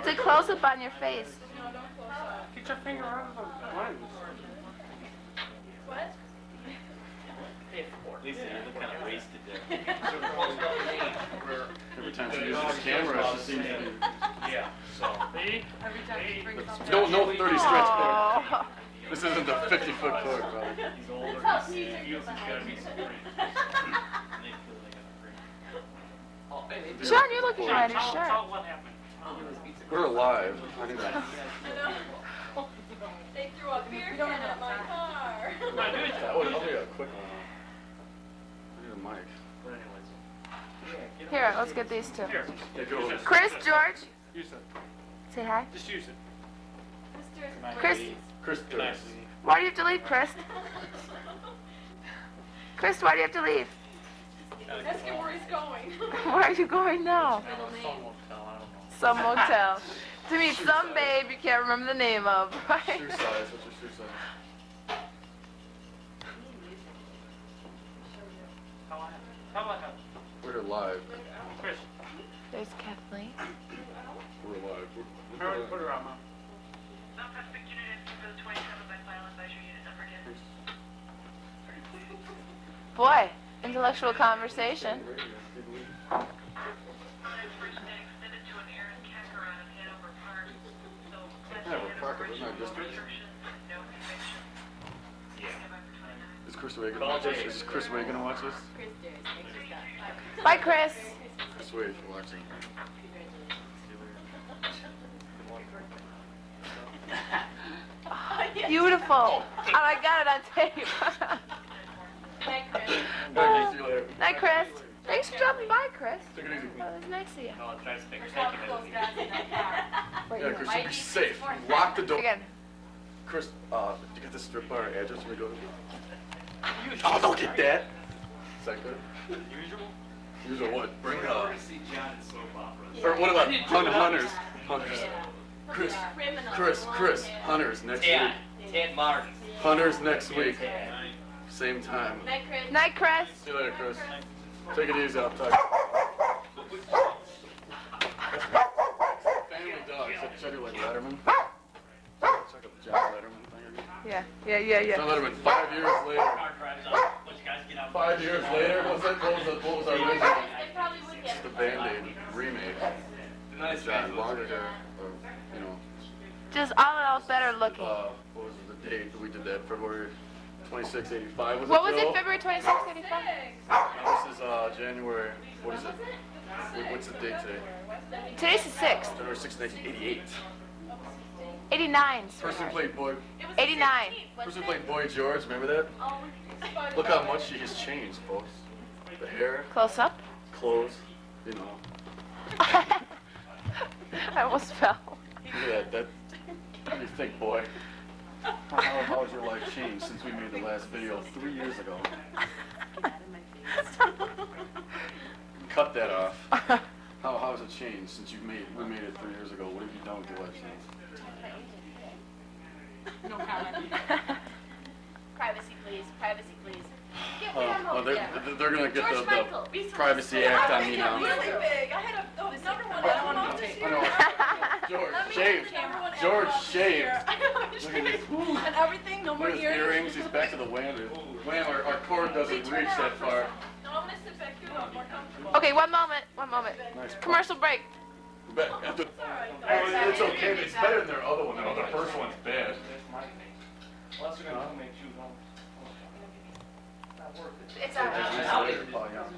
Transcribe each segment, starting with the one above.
It's a close-up on your face. Get your finger out of the lens. What? Lisa, you look kind of wasted there. Every time she uses the camera, she seems to be... Yeah, so. Every time she brings something. No 30 stretch cord. Aw. This isn't the 50-foot cord, brother. He's older, That's how he's Caesar used, gets he's gotta be behind free. me. And they feel they gotta free. John, you're looking mighty Tell sharp. what happened. We're alive. I need that. I know. They threw a beer can at my car. I'll be a quick one. I need a mic. But anyways. Here, let's get these two. Here. Yeah, go ahead. Chris, George, Use it. say hi. Just use it. Chris, Chris, Good night, does. why do you have to leave, Chris? Chris, why do you have to leave? Ask him where he's going. Where are you going now? Some motel. To meet some babe you can't remember the name of, right? Shoe size. What's your shoe size? How about that? We're live. Chris, There's Kathleen. We're live. put her on, Mom. Boy, intellectual conversation. Yeah, we're parking. We're not district. Is Chris Way gonna watch this? Is Chris Way gonna watch this? Bye, Chris. Chris Way is watching. Beautiful. And I got it on tape. Night, Chris. Okay, see you later. Night, Chris. Thanks for dropping by, Chris. Take it easy. Oh, it was nice of you. No, I'll try to stick There's her all the close guys in that car. Wait, Yeah, Chris, you'll be safe. Lock the door. again. Chris, did you get the strip bar address when we go to? Oh, don't get that. Is that good? Usual? Usual what? Bring it I up. want to see John in soap operas. Or what about Hunters? Hunters. Chris, Criminals. Chris, Hunters next week. Ted Martin. Hunters next week. Same time. Night, Chris. Night, Chris. See you later, Chris. Take it easy. I'll talk. Family dog. Check it like Letterman. Check out the John Letterman thing. Yeah. John Letterman. 5 years later. Car drives up. Let you guys get out. 5 years later. What was our original? They probably would get The Band-Aid remake. Nice John longer hair. Or, you know. Just all in all better looking. What was the date that we did that? February 26, 85. What was Joe? it, February 26th, 85? No, this is January. What is it? What's the date today? Today's the 6th. January 6, 1988. 89. Person who played Boy. 89. Person who played Boy George. Remember that? Look how much she has changed, folks. The hair, Close up. clothes. You know. I almost fell. Look at that. What do you think, boy? How has your life changed since we made the last video 3 years ago? Cut that off. How has it changed since we made it 3 years ago? What have you done with your life since? No comment. Privacy, please. Privacy, please. Get Oh, they're gonna get George Michael, the be Privacy Act on me now. Really big. I had the number one album this year. George Let me shaved. get the number one George album this shaved. year. I know, I Look at this. shaved. And everything, no more Look at his earrings. earrings. He's back to the wham. Wham, our cord doesn't reach that far. No, I'm gonna sit back here. I'm more comfortable. Okay, one moment. Nice. Commercial break. But after, it's okay. It's better than their other one. The other first one's bad. It's all right. Paul Young.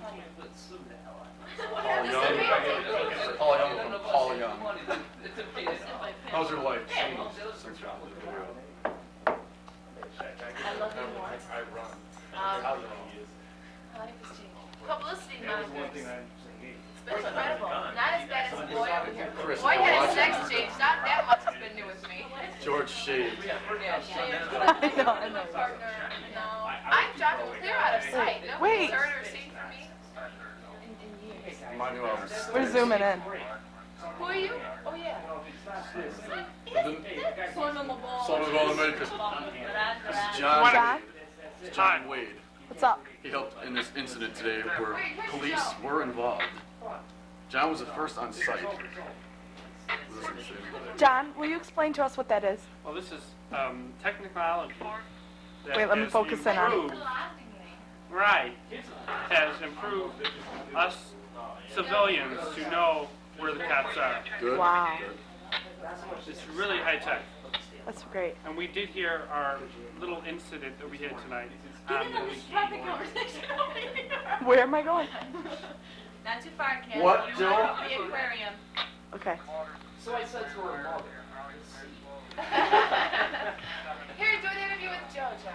What Paul happened Young. to me? Paul Young from Paul Young. How's your life changed since you watched the video? I love you more. Life has changed. Publicity monitors. It's been incredible. Not as bad as the boy over here. Chris, Boy had a watching. sex change. Not that much has been new with me. George shaved. Yeah, she is. I'm my partner. No. I've dropped him clear out of sight. Wait. Nobody's heard or seen from me in years. My new album. We're zooming in. Who are you? Oh, yeah. Son of a ball. Son of a ball, America. This is John. John? It's John Wade. What's up? He helped in this incident today where police were involved. John was the first on site. Listen to this. John, will you explain to us what that is? Well, this is technology that Wait, let me has focus in on it. improved- Right. Has improved us civilians to know where the cops are. Good. Wow, It's really high tech. that's great. And we did hear our little incident that we had tonight. Where am I going? Not too far, Ken. What, You Jill? want the aquarium. Okay. So I said to her, mother. Here, do an interview with Joe, John.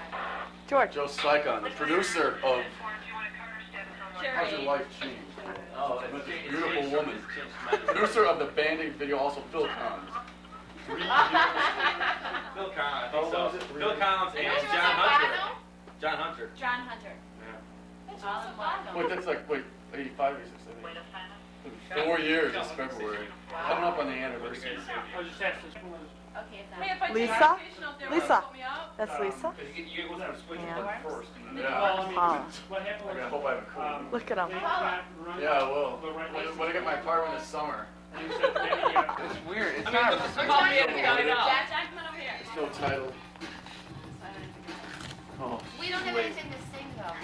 George. Joe Sykon, the producer of How's Your Sure. Life Changed? Oh, Met this beautiful woman. Producer of the banding video, also Phil Collins. 3 years. Phil Collins, I How think long was so. it? 3 Phil years? Collins and Which was John a Hunter. Bono? John Hunter. John Hunter. That's also Bono. Wait, that's like, 85 years, I think. 4 years this February. Coming up on the anniversary. I was just asking. Okay, it's Lisa? on. Lisa? That's Lisa? You was gonna switch Yeah. it first. Yeah. Well, I mean, Wow. what happened I was, hope I have a cool. Look at him. they got run Yeah, I will. the right way. When I get my apartment this summer. And he said, "Daddy, It's weird. It's I mean, not. this is John, called come me here. and John, it out. come over here. It's no title. Oh. We don't have anything to sing, though.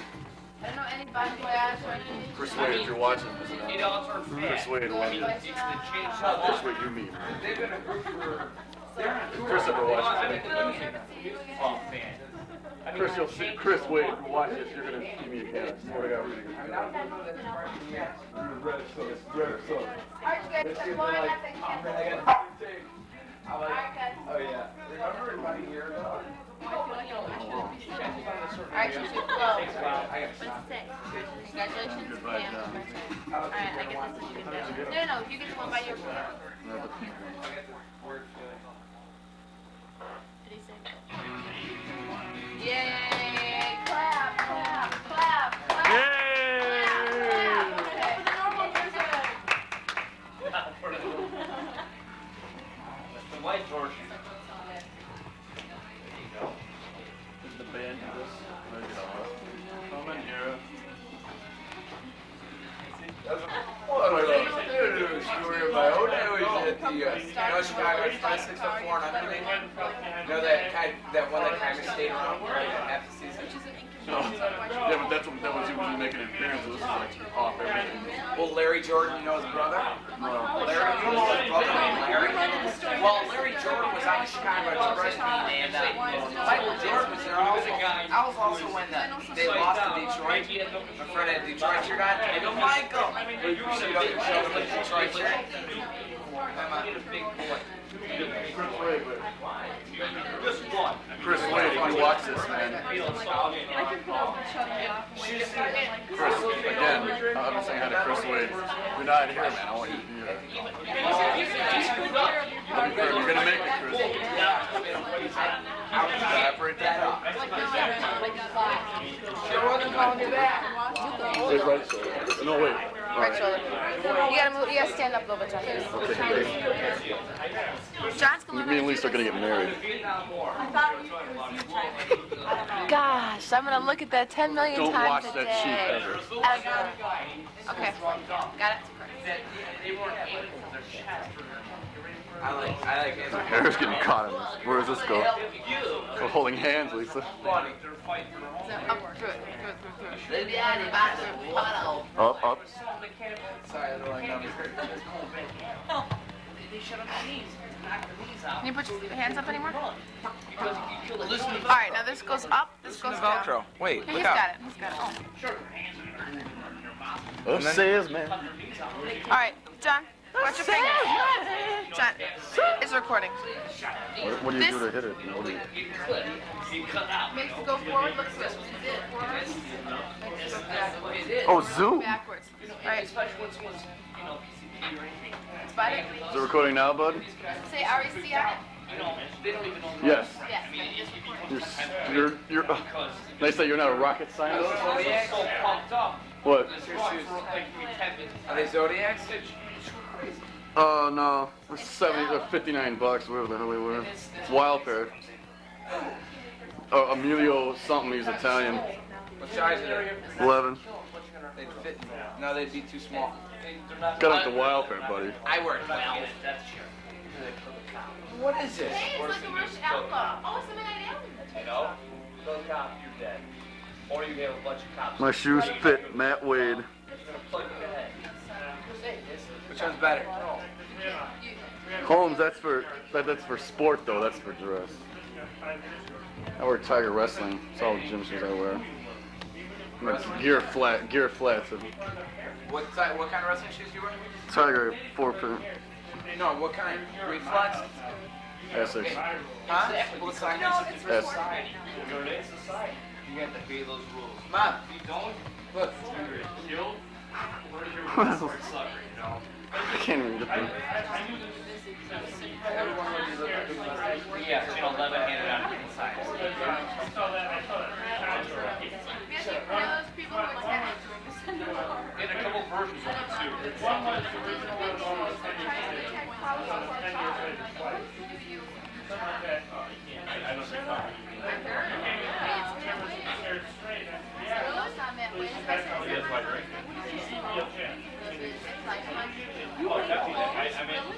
I don't know any Bon Voyage or anything. Chris Wade, if you're watching this. $8 for Chris Wade, Bon watching. Voyage. Chris Wade, you mean. They've been a group for. Christopher watching this. Oh, fan. Chris, you'll see, Chris Wade, if you watch this, you're gonna give me a can. I swear to God, we're gonna get Alright, you guys, come on, I think Alright, guys. Oh yeah. Remember about a year ago? Alright, you should go. What's the six? Congratulations. Goodbye, Yeah, John. congratulations. Alright, I get this one. You can do. No, you get the one by your piano. Did he say? Yay! Clap, clap, clap, clap. Yay! Clap, clap. For the normal person. The white George. Is the band do this? Maybe not. Come in here. Well, I story of my own. I was at the Chicago Classics of 400. You know that one that kind of stayed around for like half the season. No. Yeah, but that was usually making an appearance. This is like off everything. Well, Larry Jordan, you know his brother? No. Larry, you know his brother named Larry? Well, Larry Jordan was on the Chicago Express team, and Michael Jordan was there also. I was also when they lost to Detroit. My friend had a Detroit shirt on. I go, Michael! You should have showed him the Detroit shirt. I'm a big boy. Chris Wade, if you watch this, man. Chris, again, I'm saying hi to Chris Wade. You're not here, man. I want you to be here. You're gonna make it, Chris. Elaborate that up. Wait, right shoulder. No, wait. Right shoulder. You gotta move. You gotta stand up a little bit, John. Okay, John's gonna me and Lisa are gonna get married. Gosh, I'm gonna look at that 10 million Don't times watch a that sheet day. ever. Ever. Okay. Got it. I like it. My hair's getting caught in this. Where does this go? We're holding hands, Lisa. Up through it. Through it. Up, up. Sorry, I don't like numbers. Can you put your hands up anymore? Alright, now this goes up, this goes down. Velcro. Wait, Yeah, look he's out. got it. He's got it. Upstairs, man. Alright, John, watch your fingers. John, it's recording. What do you do to hit it? What do you... Makes you go forward, looks good. Forward. Makes you go back. Oh, zoom. Backwards. Alright. Spot it. Is it recording now, bud? Say REC on it. Yes. Yes. You're nice that you're not a rocket scientist. What? Are they Zodiacs? No. They're 70 or 59 bucks, whatever the hell they were. It's wild pair. Emilio something, he's Italian. What size are they? 11. They'd fit. No, they'd be too small. Got up the wild pair, buddy. I wear 12. is this? Hey, it's like a Russian alpha. Oh, it's something like that. You know? Those cops, you're dead. Or you have a bunch of cops. My shoes fit Matt Wade. You're gonna plug in the head. Which one's better? Holmes, that's for sport though. That's for dress. I wear Tiger Wrestling. It's all the gym shoes I wear. And that's gear flats. What kind of wrestling shoes do you wear? Tiger 4-pin. No, what kind? Reflex? Essex. Huh? What kind? Essex. You have to obey those rules. Mom, If you don't, look. you're killed. Where's your Wow. sucker, you know? I can't even get them. Yeah, channel 11 handed out to the side. We actually one of those people who attended. In a couple versions of it too. One was the original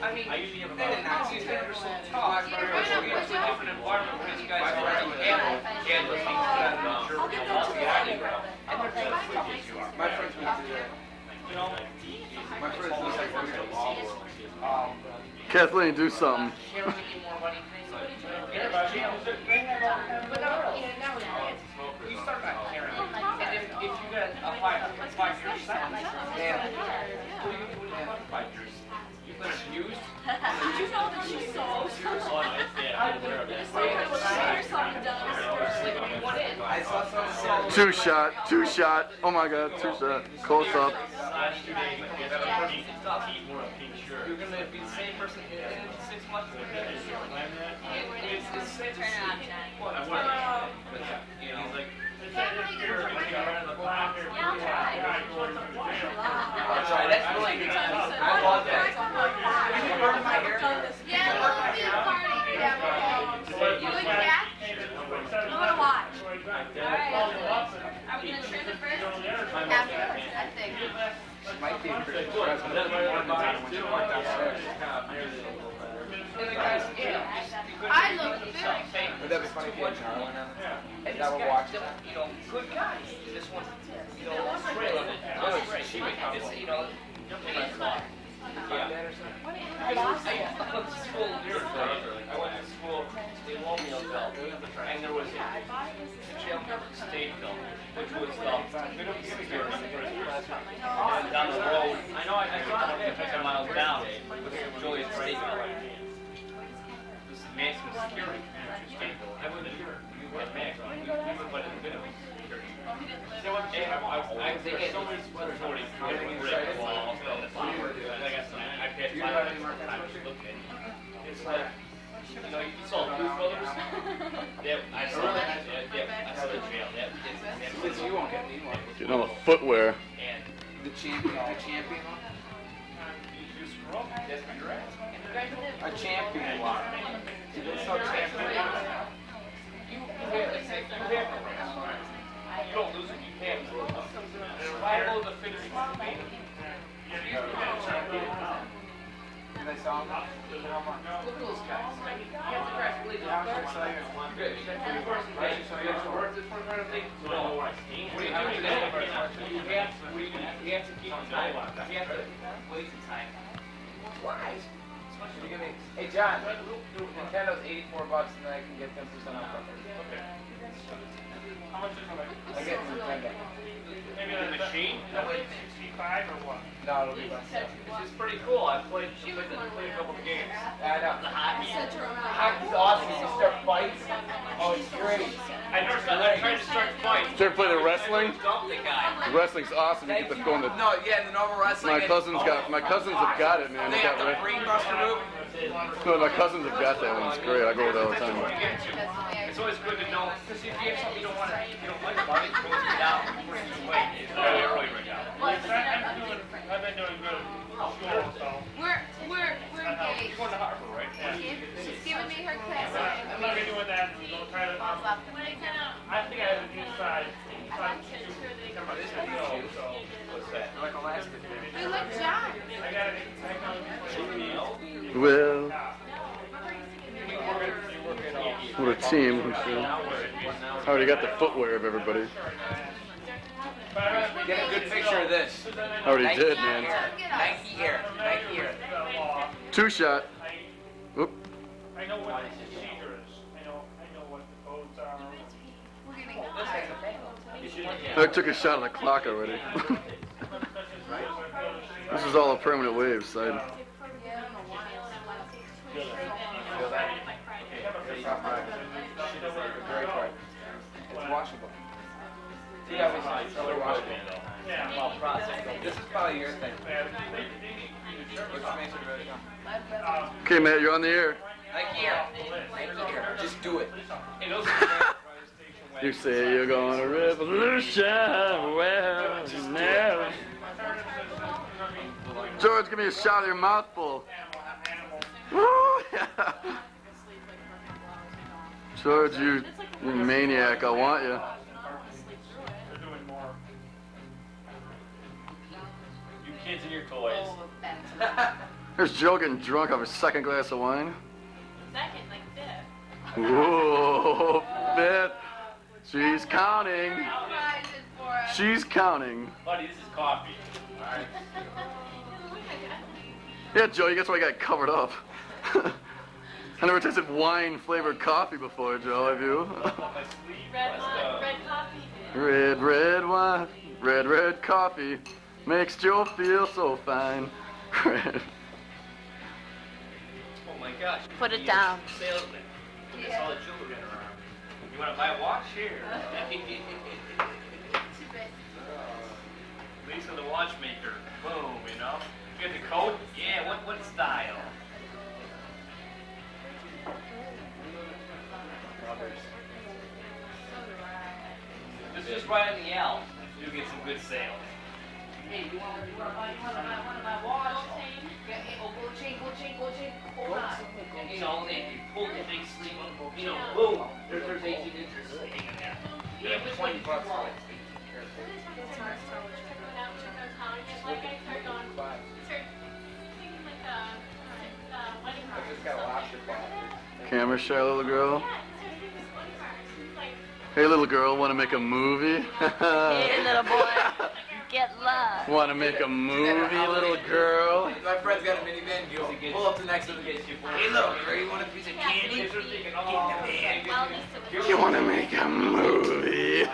I usually have about 10% talk. It's a different environment when these guys are already handling things that I'm sure we all see how you go. And they're just as quick as you are. My friends would do that. You know? My friends look like we're in the law world. Kathleen, do something. You start by caring. And if you get a 5-year sentence, what do you do with that 5 years? You let it used? Did you know that she sold? I saw someone Two shot. Oh my God, 2 shot. Close up. You're going to be the same person in 6 months. It's the same thing. You know, like, I'm sorry, that's really good. I love that. You can burn my hair. Yeah, we'll be a party. Yeah, you and Kat? I'm gonna watch. Alright. Are we gonna share the first? Afterwards, I think. She might be a pretty president. I look good. Would that be funny if you had Charlie on And that would watch it? you know, good guys. This one's, you know, straight. She would come, you know, yeah. I went to school years ago. I went to school in Romeoville, and there was a jail Stateville, which was middle years. And down the road, I know I thought it was 10 miles down, was Julius Stateville. This is maximum security. I went to you went maximum. We went in the middle. I think so many stories. Everything break walls. I got some. I paid 5 times to look at. It's like, you know, you saw Blues Brothers. I saw the jail. Since you won't get me one. Getting all the footwear. And The champion one? you screw up. That's what you're at. A champion one. It's so champion. You don't lose it, you can't lose it. And rival the finish line. And I saw him. Look at those guys. Hey John, Nintendo's $84 and then I can get 10% off. How much is it? I get Nintendo. Maybe the machine? 65 or what? No, it'll be less. It's pretty cool. I played a couple of games. I know. The hockey. Hockey's awesome. You start fights. Oh, it's great. I tried to start fights. Did you ever play the wrestling? Dump the guy. Wrestling's awesome. You get to go in the. No, yeah, the normal wrestling. My cousins have got it, man. They have the brain buster move. No, my cousins have got that one. It's great. I go there all the time. It's always good to know, because if you have something you don't want to, you don't like about it, you always get out and push it away. It's very early right now. I've been doing good at school, so. We're You're engaged. going to Harvard, right? She's giving me her class. I'm not gonna be doing that. We'll try to. I think I have a new side. What's that? Like Alaska. We look John. I got it. Well, What a team. I'm sure. I already got the footwear of everybody. Get a good picture of this. I already Nike did, man. Air. Nike Air. Nike Air. Two shot. Oop. I know what the procedure is. I know what the codes are. I took a shot on the clock already. This is all a permanent wave side. It's washable. Yeah, they're washable. This is probably your thing. Okay, Matt, you're on the air. Nike Air. Nike Air. Just do it. You say you're going to revolution. Well, never. George, give me a shot of your mouthful. Woo, yeah. George, you maniac. I want you. They're doing more. You kids and your toys. There's Joe getting drunk off his second glass of wine. Second, like fifth. Whoa, Beth. She's counting. She's counting. Buddy, this is coffee. Alright. Yeah, Joe, you guess why I got covered up. I never tasted wine-flavored coffee before, Joe, have you? Red wine, red coffee. Red, red wine, red coffee makes Joe feel so fine. Red. Oh my gosh. Put it down. Salesman. Look at all the jewelry around. You want to buy a watch? Here. Lisa the watchmaker. Boom, you know. You get the coat? Yeah, what style? Just right on the L. You'll get some good sales. Hey, you want to buy one of my watch? Gold chain. You know, if you pull the big sleeve up, you know, boom, there's 18 inches hanging there. You have $20 for it. Camera shy little girl. Hey, little girl, want to make a movie? Hey, little boy, get love. Want to make a movie, little girl? My friend's got a minivan. You pull up to next to the gate. Hey, look, you want a piece of candy? Get in the van. You want to make a movie?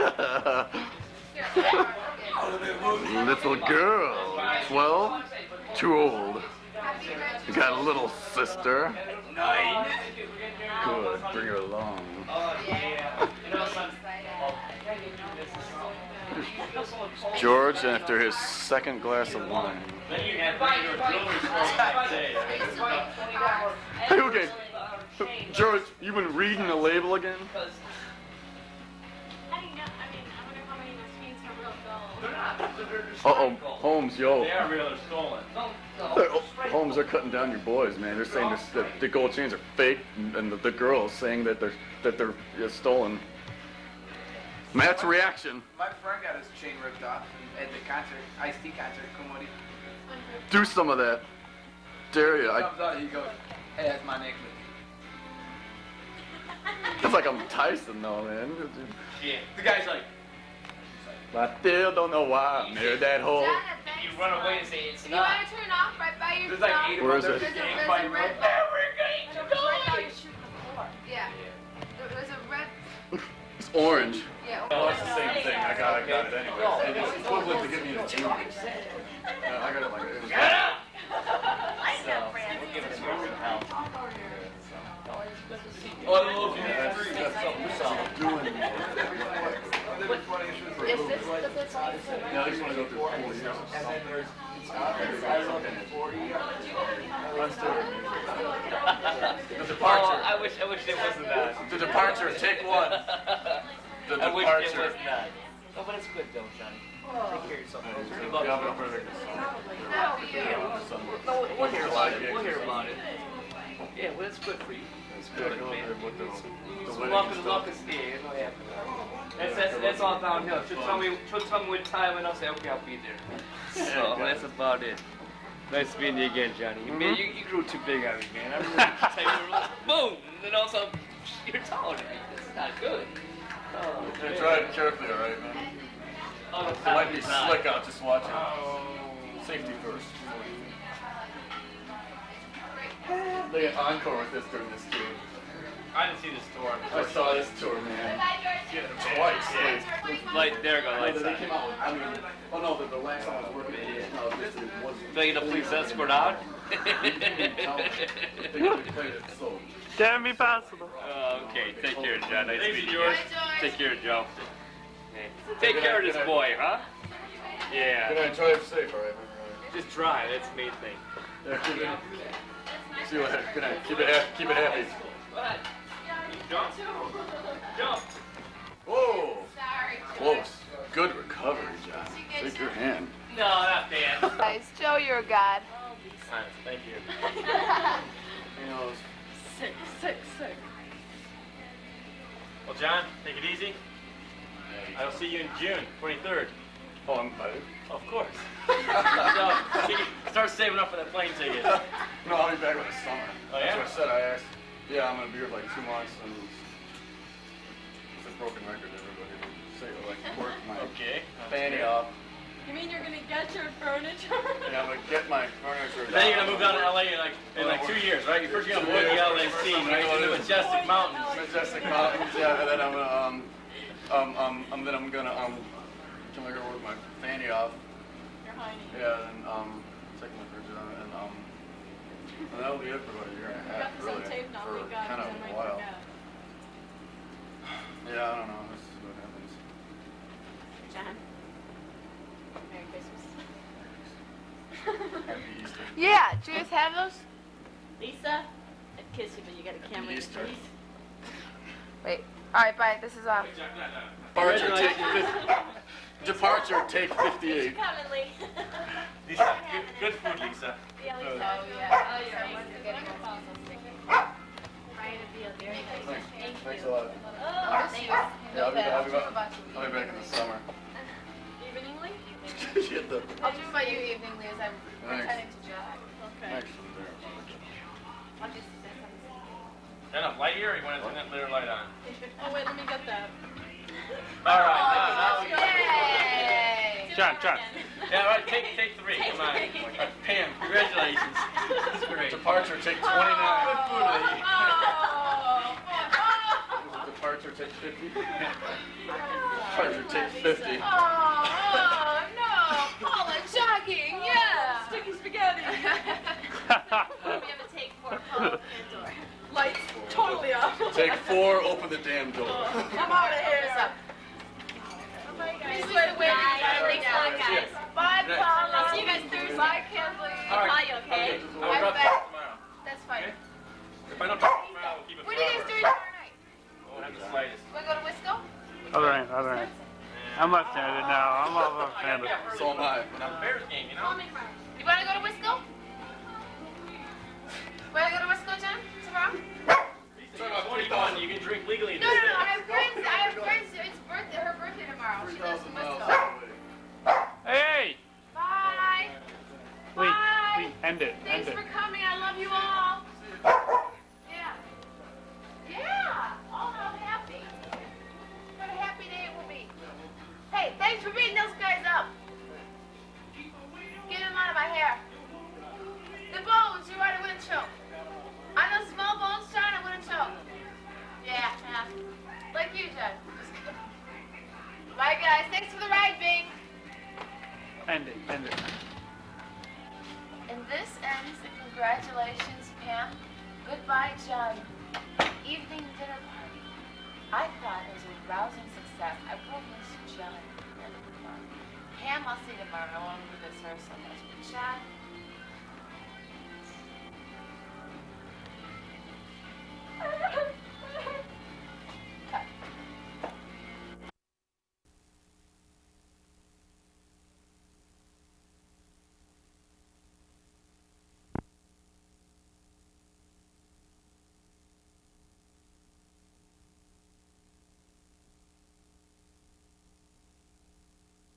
Little girl, 12, too old. You got a little sister. 9. Good, bring her along. George, after his second glass of wine. Hey, okay. George, you been reading the label again? Uh-oh, Holmes, yo. They are real or stolen. Holmes, they're cutting down your boys, man. They're saying that the gold chains are fake, and the girls saying that they're stolen. Matt's reaction. My friend got his chain ripped off at the concert, Ice-T concert, Kumodi. Do some of that. Dare you. He comes out, he goes, hey, that's my necklace. It's like I'm Tyson, though, man. Yeah. The guy's like, I still don't know why I married that hoe. You run away and say it's You not. want to turn off right by your there's like 8 of Where them. is it? There's a gang There's a fighting red right ball. there. Right by your shoe floor. Yeah. There's a red. It's orange. Yeah. Oh, it's the same thing. I got it anyway. It's equivalent to giving you the two. I got it like it. Get up! I got brand. We'll give it to you. Oh, the little dude. Is this the bit like Yeah, I just want to go through 4 years. The departure. Oh, I wish it wasn't that. The departure. Take 1. The I wish it departure. was not. No, but it's good though, Johnny. Take care of yourself. No, we'll hear about it. We'll hear about it. Yeah, well, it's good for you. It's good, man. Luck is here. You know, yeah. That's all downhill. She'll tell me what time, and I'll say, okay, I'll be there. So that's about it. Nice meeting you again, Johnny. Man, you grew too big on me, man. I remember the time you were like, boom, and then all of a sudden, you're tall. Oh, it's not good. Oh, Yeah, drive carefully, alright, man? Oh, It might be slick out just watching. Safety first. They get encore with this during this tour. I didn't see this tour. I saw this tour, man. Twice. Light, there we go. Light They side. came out with, I mean, oh no, the last time I was working, no, this wasn't. Begging the police escort out? They played it so. Can be possible. Okay, take care, John. Nice Thanks, meeting you. George. Take care, Joe. Take care of this boy, huh? Good Yeah. night, drive safe, alright? Just drive. That's the main thing. Yeah, keep it. See you later. Good night. Keep it happy. Keep it happy. Jump. Jump. Whoa. Sorry. Close. Good recovery, John. Shake your hand. No, not bad. Guys, Joe, you're a god. Thank you. You know, Sick, sick, sick. Well, John, take it easy. I'll see you in June 23rd. oh, I'm invited. Of course. So, start saving up for that plane ticket. No, I'll be back with the summer. Oh, yeah? That's what I said. I asked. Yeah, I'm gonna be here for like 2 months, and it's a broken record. Everybody would say like work my Okay. fanny off. You mean you're gonna get your furniture? Yeah, I'm gonna get my furniture. Then you're gonna move down to LA in like 2 years, right? You're first gonna avoid the LA scene, right? In the majestic mountains. Majestic Mountains, yeah, and then I'm gonna can I go work my fanny off? You're hiding. Yeah, and take my fridge on, and that'll be it for about a year and a I half, got this on really, tape now, for thank God, kind of 'cause I a might while. forget. Yeah, I don't know. This is what happens. John. Merry Christmas. Happy Easter. Yeah, do you guys have those? Lisa, I'd kiss you, but you got a camera. Easter. Wait. Alright, bye. This is off. Departure, take 58. Coming, Lee. Lisa, good food, Lisa. Yeah, Lisa. Oh, yeah. Oh, yeah. Once again, Thanks a lot. Oh, thanks. Yeah, I'll be back in the summer. Evening, Lee? Shit, the. I'll do by you evening, Liz. I'm Thanks. pretending to jog. Okay. Thanks. I'll just send something. Enough light here, or you want to turn that clear light on? Oh, wait, let me get that. All right, now we Yay! John. Yeah, all right, take 3. Come on. Pam, congratulations. That's great. Departure, take 29. Good food, Lee. Departure, take 50. Departure, take 50. Oh, no. Paula jogging, yeah. Sticky spaghetti. We have a take 4 Paula Pandora. Lights totally off. Take 4, open the damn door. I'm out of here. Please wait a minute. Thanks a lot, guys. Bye, Paula. I'll see you guys Thursday. Bye, Kinley. All right. Bye, you okay? I'll drop back. that tomorrow. That's fine. Okay. If I don't talk tomorrow, we'll keep it What are you guys doing tomorrow night? Oh, not the slightest. Want to go to Wisco? Other end. I'm left-handed now. I'm all left-handed. So am I. Now, the Bears game, you know? You want to go to Wisco? Want to go to Wisco, John? Tomorrow? You're 21, you can drink legally. No. I have friends. It's her birthday tomorrow. She lives in 3,000 miles Wisco. away. Hey! Bye. Wait, Bye. end it. Thanks for coming. I love you all. Yeah. Yeah. Oh, how happy. What a happy day it will be. Hey, thanks for beating those guys up. Get them out of my hair. The bones, you're right, I wouldn't choke. On those small bones, John, I wouldn't choke. Yeah. Like you, John. Bye, guys. Thanks for the ride, Bing. End it. And this ends the congratulations, Pam. Goodbye, John. Evening dinner party. I thought it was a rousing success. I will miss John. Pam, I'll see you tomorrow. I want to do this her so much. But John,